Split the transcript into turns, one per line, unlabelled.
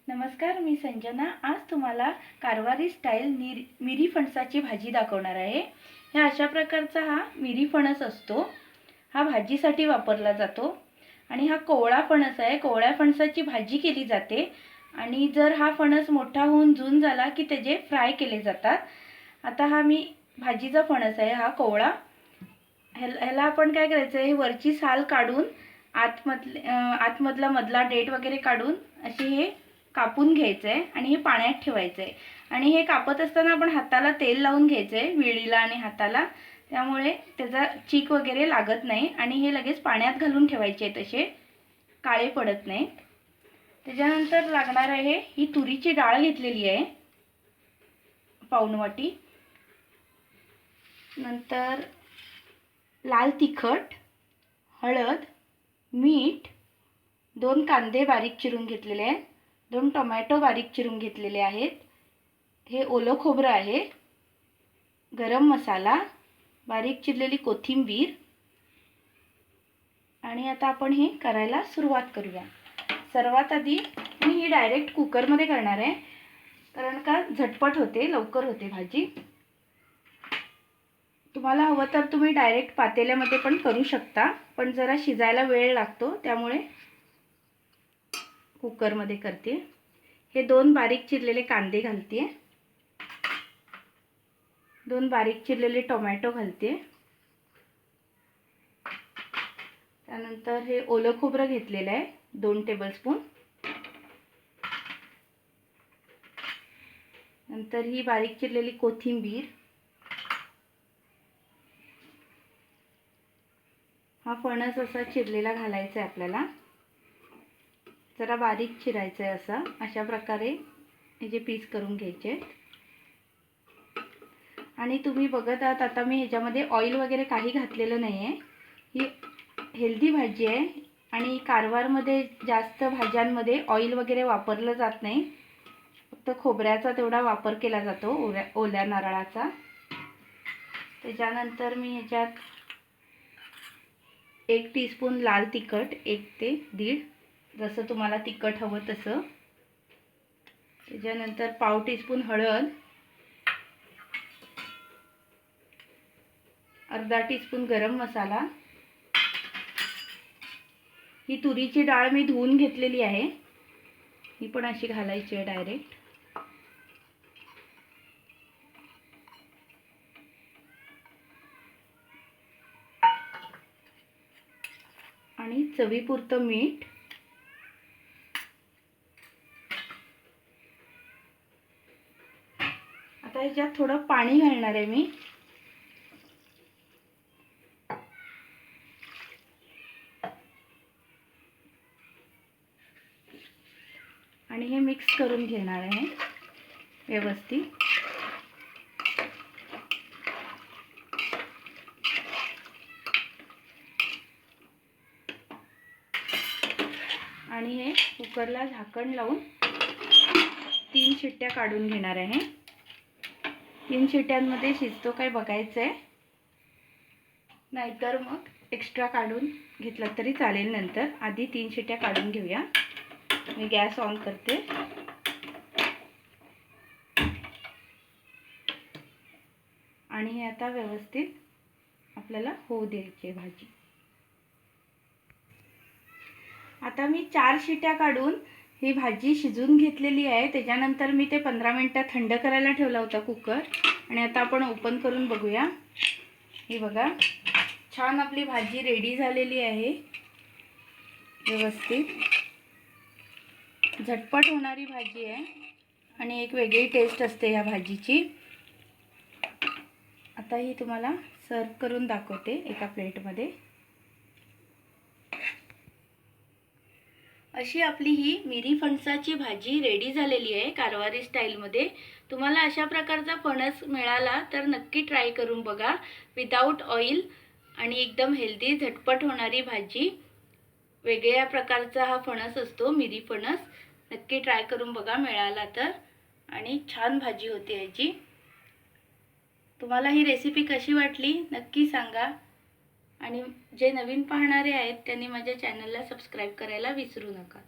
नमस्कार, मी संजना। आज तुम्हाला कारवारी स्टाईल मिरी फणसाची भाजी दाखवणार आहे। हा अशा प्रकारचा मिरी फणस असतो। हा भाजीसाठी वापरला जातो आणि हा कोवळा फणस आहे। कोवळ्या फणसाची भाजी केली जाते आणि जर हा फणस मोठा होऊन जून झाला की त्याचे फ्राय केले जातात। आता हा मी भाजीचा फणस आहे, हा कोवळा। ह्याला आपण काय करायचं आहे, वरची साल काढून आतमधला मधला डेट वगैरे काढून असे हे कापून घ्यायचं आहे आणि हे पाण्यात ठेवायचं आहे। आणि हे कापत असताना आपण हाताला तेल लावून घ्यायचं आहे, विळीला आणि हाताला, त्यामुळे त्याचा चीक वगैरे लागत नाही। आणि हे लगेच पाण्यात घालून ठेवायचे आहेत, असे काळे पडत नाहीत। त्याच्यानंतर लागणार आहे, ही तुरीची डाळ घेतलेली आहे, पाऊण वाटी। नंतर लाल तिखट, हळद, मीठ, 2 कांदे बारीक चिरून घेतलेले आहेत, 2 टोमॅटो बारीक चिरून घेतलेले आहेत, हे ओलं खोबरं आहे, गरम मसाला, बारीक चिरलेली कोथिंबीर। आणि आता आपण हे करायला सुरुवात करूया। सर्वात आधी मी ही डायरेक्ट कुकरमध्ये करणार आहे, कारण का झटपट होते, लवकर होते भाजी। तुम्हाला हवं तर तुम्ही डायरेक्ट पातेल्यामध्ये पण करू शकता, पण जरा शिजायला वेळ लागतो, त्यामुळे कुकरमध्ये करते। हे 2 बारीक चिरलेले कांदे घालते, 2 बारीक चिरलेले टोमॅटो घालते। त्यानंतर हे ओलं खोबरं घेतलेलं आहे, 2 टेबलस्पून। नंतर ही बारीक चिरलेली कोथिंबीर, हा फणस असा चिरलेला घालायचा आहे आपल्याला, जरा बारीक चिरायचं आहे असा, अशा प्रकारे याचे पीस करून घ्यायचे। आणि तुम्ही बघत आहात आता मी ह्याच्यामध्ये ऑइल वगैरे काही घातलेलं नाही आहे। ही हेल्दी भाजी आहे आणि कारवारमध्ये जास्त भाज्यांमध्ये ऑइल वगैरे वापरलं जात नाही, फक्त खोबऱ्याचा तेवढा वापर केला जातो, ओल्या नारळाचा। त्याच्यानंतर मी ह्याच्यात 1 टीस्पून लाल तिखट, 1 ते 1.5, जसं तुम्हाला तिखट हवं तसं। त्याच्यानंतर पाव टीस्पून हळद, अर्धा टीस्पून गरम मसाला। ही तुरीची डाळ मी धुवून घेतलेली आहे, ही पण अशी घालायची आहे डायरेक्ट। आणि चवीपुरतं मीठ। आता ह्याच्यात थोडं पाणी घालणार आहे मी। आणि हे मिक्स करून घेणार आहे व्यवस्थित। आणि हे कुकरला झाकण लावून 3 शिट्ट्या काढून घेणार आहे। 3 शिट्ट्यांमध्ये शिजतो काय बघायचं आहे, नाहीतर मग एक्स्ट्रा काढून घेतलं तरी चालेल। नंतर आधी 3 शिट्ट्या काढून घेऊया। मी गॅस ऑन करते। आणि हे आता व्यवस्थित आपल्याला होऊ द्यायची भाजी। आता मी 4 शिट्ट्या काढून ही भाजी शिजवून घेतलेली आहे। त्याच्यानंतर मी ते 15 मिनिटं थंड करायला ठेवला होता कुकर। आणि आता आपण ओपन करून बघूया। हे बघा, छान आपली भाजी रेडी झालेली आहे, व्यवस्थित झटपट होणारी भाजी आहे आणि एक वेगळी टेस्ट असते या भाजीची। आता ही तुम्हाला सर्व करून दाखवते एका प्लेटमध्ये। अशी आपली ही मिरी फणसाची भाजी रेडी झालेली आहे कारवारी स्टाईलमध्ये। तुम्हाला अशा प्रकारचा फणस मिळाला तर नक्की ट्राय करून बघा, विदाऊट ऑइल आणि एकदम हेल्दी झटपट होणारी भाजी। वेगळ्या प्रकारचा हा फणस असतो, मिरी फणस। नक्की ट्राय करून बघा मिळाला तर, आणि छान भाजी होते याची। तुम्हाला ही रेसिपी कशी वाटली नक्की सांगा। आणि जे नवीन पाहणारे आहेत त्यांनी माझ्या चॅनलला सबस्क्राइब करायला विसरू नका।